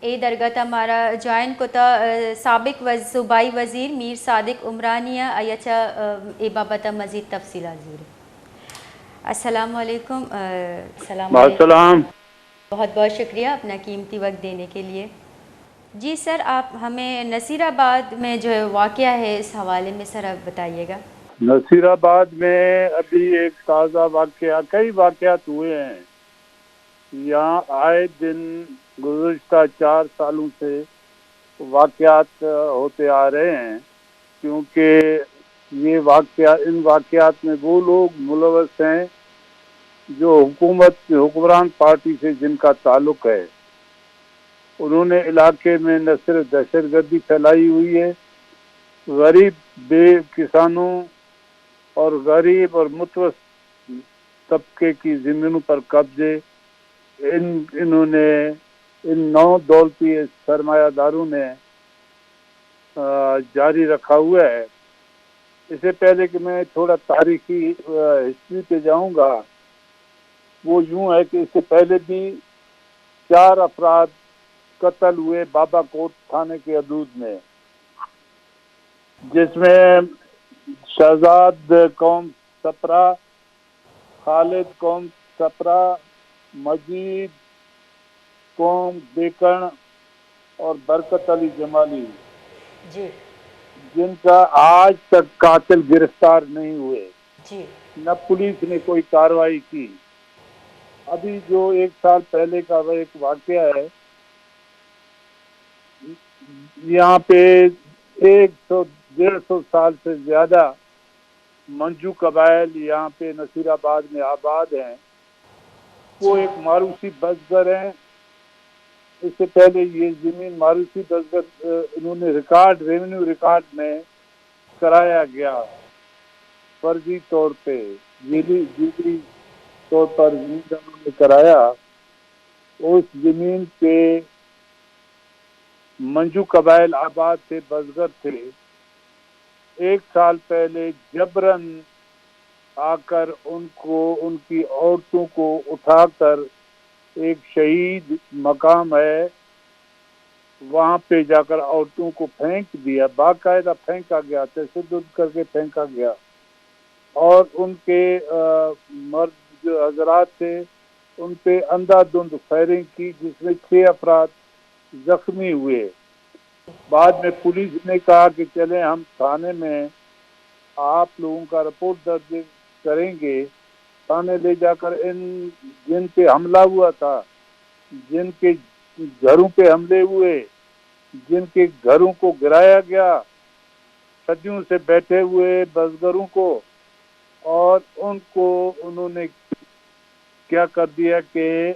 ए दरगत हमारा जॉइन कोता साबिक सूबाई वज़ीर मीर सादिक उमरानिया अयचा ए बाबत मज़ीद तफसीलात ज़रूर। अस्सलाम वालेकुम। सलाम अलैकुम। सलाम। बहुत बहुत शुक्रिया अपना कीमती वक्त देने के लिए। जी सर, आप हमें नसीराबाद में जो वाक़या है इस हवाले में सर आप बताइएगा। नसीराबाद में अभी एक ताज़ा वाक़या, कई वाक़यात हुए हैं यहाँ आए दिन। गुज़श्ता 4 सालों से वाक़यात होते आ रहे हैं, क्योंकि ये इन वाक़यात में वो लोग मुलव्वस हैं जो हुक्मरान पार्टी से जिनका ताल्लुक़ है। उन्होंने इलाके में न सिर्फ दहशतगर्दी फैलाई हुई है, गरीब किसानों और गरीब और मुतवस्सित तबके की ज़मीनों पर कब्जे इन्होंने इन नौ दौलती सरमायादारों ने जारी रखा हुआ है। इससे पहले कि मैं थोड़ा तारीखी हिस्ट्री पे जाऊंगा, वो यूं है कि इससे पहले भी 4 अफराद कत्ल हुए बाबाकोट थाने के हदूद में, जिसमें शहजाद कौम सपरा, खालिद कौम सपरा, मजीद कौम बेकन और बरकत अली जमाली, जी जिनका आज तक कातिल गिरफ्तार नहीं हुए। जी न पुलिस ने कोई कार्रवाई की। अभी जो 1 साल पहले का वह एक वाकया है, यहाँ पे 100-150 साल से ज्यादा मंजू कबाइल यहाँ पे नसीराबाद में आबाद हैं। वो एक मारूसी बसगर हैं। इससे पहले ये जमीन मारूसी बसगर इन्होंने रेवेन्यू रिकॉर्ड में कराया गया फर्जी तौर पे, जीली तौर पर जमीन उन्होंने कराया। उस जमीन पे मंजू कबाइल आबाद थे, बसगर थे। 1 साल पहले जबरन आकर उनकी औरतों को उठाकर एक शहीद मकाम है वहां पे जाकर औरतों को फेंक दिया, बाकायदा फेंका गया, तशद्दुद करके फेंका गया। और उनके मर्द जो हजरात थे उन पे अंधाधुंध फायरिंग की, जिसमें 6 अफराद जख्मी हुए। बाद में पुलिस ने कहा कि चलें हम थाने में आप लोगों का रिपोर्ट दर्ज करेंगे। थाने ले जाकर जिन पे हमला हुआ था, जिनके घरों पे हमले हुए, जिनके घरों को गिराया गया, सदियों से बैठे हुए बसगरों को, और उनको उन्होंने क्या कर दिया कि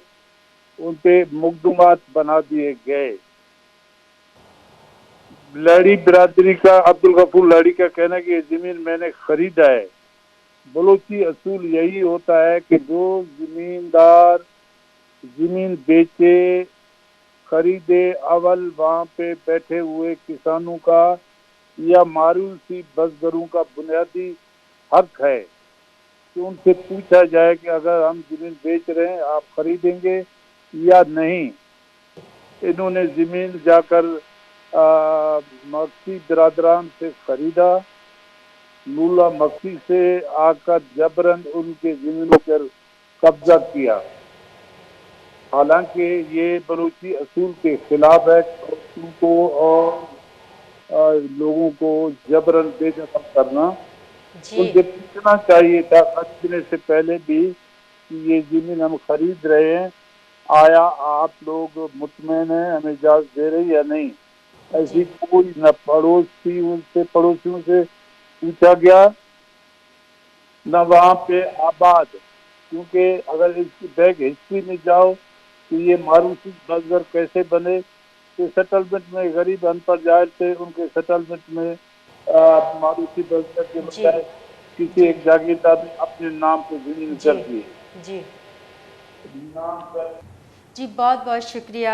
उन पे मुकदमात बना दिए गए। लड़ी बिरादरी का अब्दुल गफूर लड़ी का कहना है कि ये जमीन मैंने खरीदा है। बलोची असूल यही होता है कि जो जमींदार जमीन बेचे, खरीदे, अवल वहाँ पे बैठे हुए किसानों का या मारूसी बसगरों का बुनियादी हक है कि उनसे पूछा जाए कि अगर हम जमीन बेच रहे हैं आप खरीदेंगे या नहीं। इन्होंने जमीन जाकर मक्सी बिरादरान से खरीदा, मुल्ला मक्सी से आकर जबरन उनके जमीनों पर कब्जा किया। हालांकि ये बलूची असूल के खिलाफ है। औरतों को और लोगों को जबरन बेदखल करना, जी उनसे पूछना चाहिए था खरीदने से पहले भी कि ये जमीन हम खरीद रहे हैं, आया आप लोग मुतमईन हैं, हमें इजाजत दे रही या नहीं। ऐसी कोई न पड़ोसियों से पूछा गया, न वहाँ पे आबाद। क्योंकि अगर इसकी बैक हिस्ट्री में जाओ कि ये मारूसी बसगर कैसे बने, तो सेटलमेंट में गरीब अनपढ़ जाहिर थे, उनके सेटलमेंट में मारूसी बसगर के जी बजाय किसी जी एक जागीरदार ने अपने नाम पे जमीन जी कर दी। जी नाम कर जी बहुत बहुत शुक्रिया।